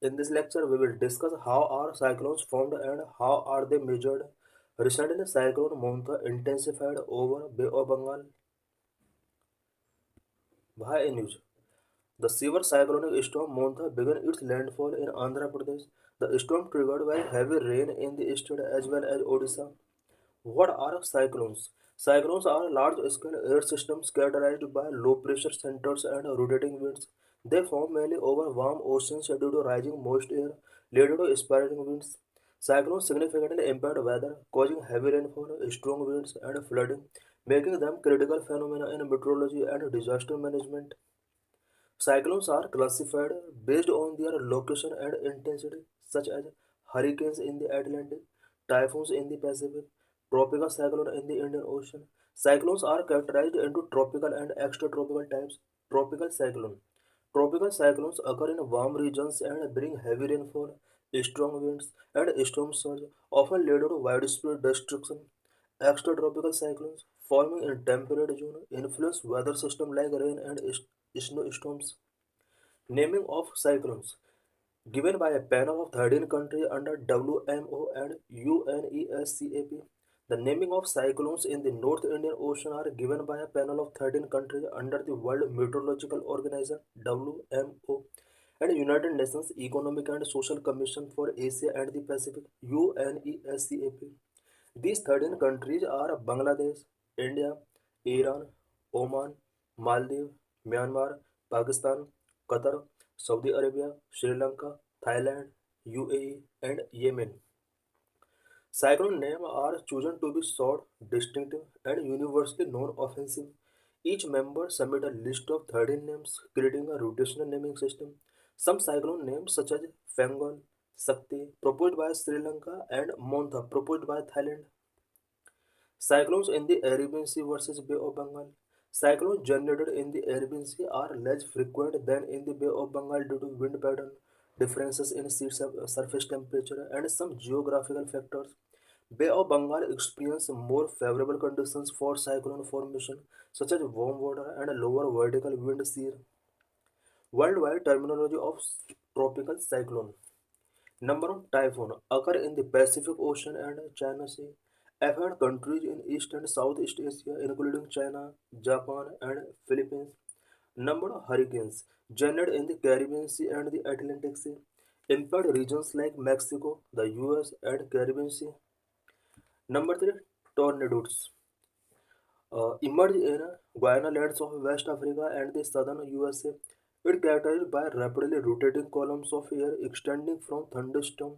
In this lecture, we will discuss how are cyclones formed and how are they measured. Recently, cyclone Montha intensified over Bay of Bengal. Bhai news. The severe cyclonic storm Montha began its landfall in Andhra Pradesh. The storm triggered by heavy rain in the state as well as Odisha. What are cyclones? Cyclones are large-scale air systems characterized by low-pressure centers and rotating winds. They form mainly over warm oceans due to rising moist air, leading to spiraling winds. Cyclones significantly impact weather, causing heavy rainfall, strong winds, and flooding, making them critical phenomena in meteorology and disaster management. Cyclones are classified based on their location and intensity, such as hurricanes in the Atlantic, typhoons in the Pacific, tropical cyclone in the Indian Ocean. Cyclones are characterized into tropical and extratropical types. Tropical cyclone. Tropical cyclones occur in warm regions and bring heavy rainfall, strong winds, and storm surge, often leading to widespread destruction. Extratropical cyclones, forming in temperate zone, influence weather systems like rain and snowstorms. Naming of cyclones given by a panel of 13 countries under WMO and UNESCAP. The naming of cyclones in the North Indian Ocean are given by a panel of 13 countries under the World Meteorological Organization WMO and United Nations Economic and Social Commission for Asia and the Pacific UNESCAP. These 13 countries are Bangladesh, India, Iran, Oman, Maldives, Myanmar, Pakistan, Qatar, Saudi Arabia, Sri Lanka, Thailand, UAE, and Yemen. Cyclone names are chosen to be short, distinctive, and universally non-offensive. Each member submit a list of 13 names, creating a rotational naming system. Some cyclone names, such as Fangal, Sakti, proposed by Sri Lanka, and Montha, proposed by Thailand. Cyclones in the Arabian Sea versus Bay of Bengal. Cyclones generated in the Arabian Sea are less frequent than in the Bay of Bengal due to wind pattern, differences in surface temperature, and some geographical factors. Bay of Bengal experience more favorable conditions for cyclone formation, such as warm water and lower vertical wind shear. Worldwide terminology of tropical cyclone. Number of typhoons occur in the Pacific Ocean and China Sea, affect countries in East and Southeast Asia, including China, Japan, and Philippines. Number of hurricanes generate in the Caribbean Sea and the Atlantic Sea, impact regions like Mexico, the US, and Caribbean Sea. Number three, tornadoes emerge in Guiana lands of West Africa and the southern USA. It characterized by rapidly rotating columns of air extending from thunderstorm.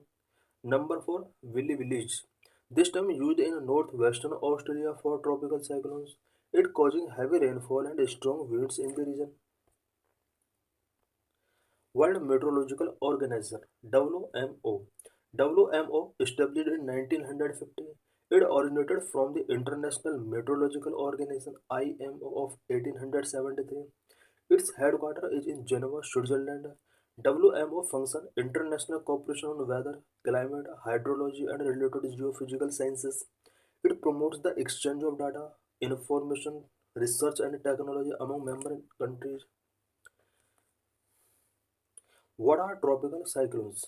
Number 4. Willy Village. This term used in northwestern Australia for tropical cyclones. It causing heavy rainfall and strong winds in the region. World Meteorological Organization WMO. WMO established in 1950. It originated from the International Meteorological Organization IMO of 1873. Its headquarters is in Geneva, Switzerland. WMO function International Cooperation on Weather, Climate, Hydrology and related geophysical sciences. It promotes the exchange of data, information, research and technology among member countries. What are tropical cyclones?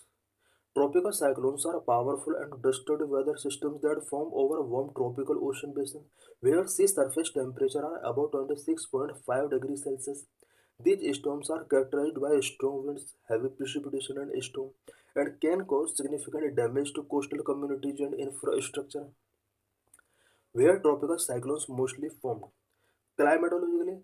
Tropical cyclones are powerful and destructive weather systems that form over warm tropical ocean basin where sea surface temperature are above 26.5 degrees Celsius. These storms are characterized by strong winds, heavy precipitation and storm, and can cause significant damage to coastal communities and infrastructure. Where tropical cyclones mostly formed. Climatologically,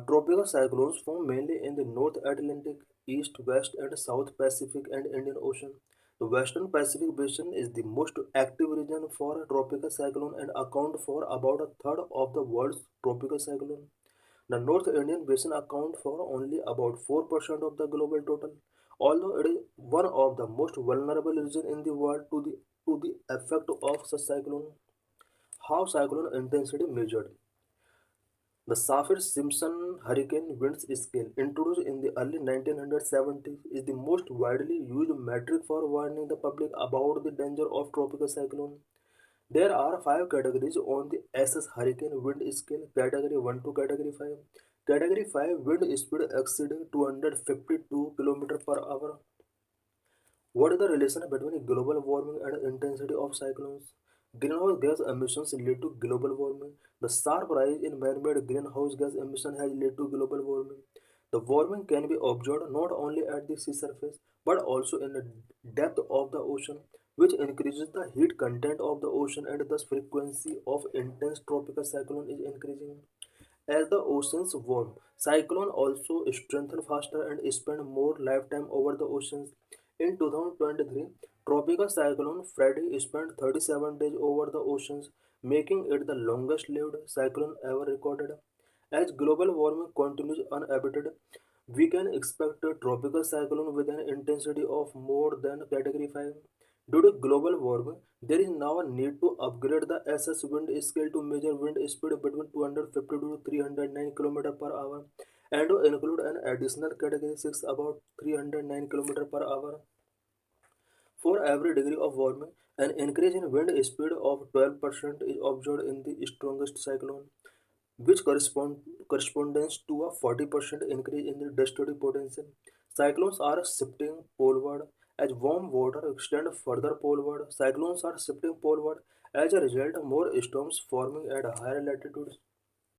tropical cyclones form mainly in the North Atlantic, East, West, and South Pacific and Indian Ocean. The Western Pacific Basin is the most active region for a tropical cyclone and account for about a third of the world's tropical cyclone. The North Indian Basin account for only about 4% of the global total, although it is one of the most vulnerable regions in the world to the effect of such cyclone. How cyclone intensity measured? The Saffir-Simpson hurricane wind scale, introduced in the early 1970s, is the most widely used metric for warning the public about the danger of tropical cyclone. There are five categories on the SS hurricane wind scale, category 1 to category 5. Category 5 wind speed exceeding 252 km per hour. What is the relation between global warming and intensity of cyclones? Greenhouse gas emissions lead to global warming. The sharp rise in man-made greenhouse gas emission has led to global warming. The warming can be observed not only at the sea surface but also in the depth of the ocean, which increases the heat content of the ocean and thus frequency of intense tropical cyclone is increasing. As the oceans warm, cyclones also strengthen faster and spend more lifetime over the oceans. In 2023, tropical cyclone Freddy spent 37 days over the oceans, making it the longest-lived cyclone ever recorded. As global warming continues unabated, we can expect a tropical cyclone with an intensity of more than Category 5. Due to global warming, there is now a need to upgrade the SS wind scale to measure wind speed between 250 to 309 km per hour and to include an additional Category 6 about 309 km per hour. For every degree of warming, an increase in wind speed of 12% is observed in the strongest cyclone, which corresponds to a 40% increase in the dusty potential. Cyclones are shifting poleward as warm water extends further poleward. Cyclones are shifting poleward as a result, more storms forming at higher latitudes.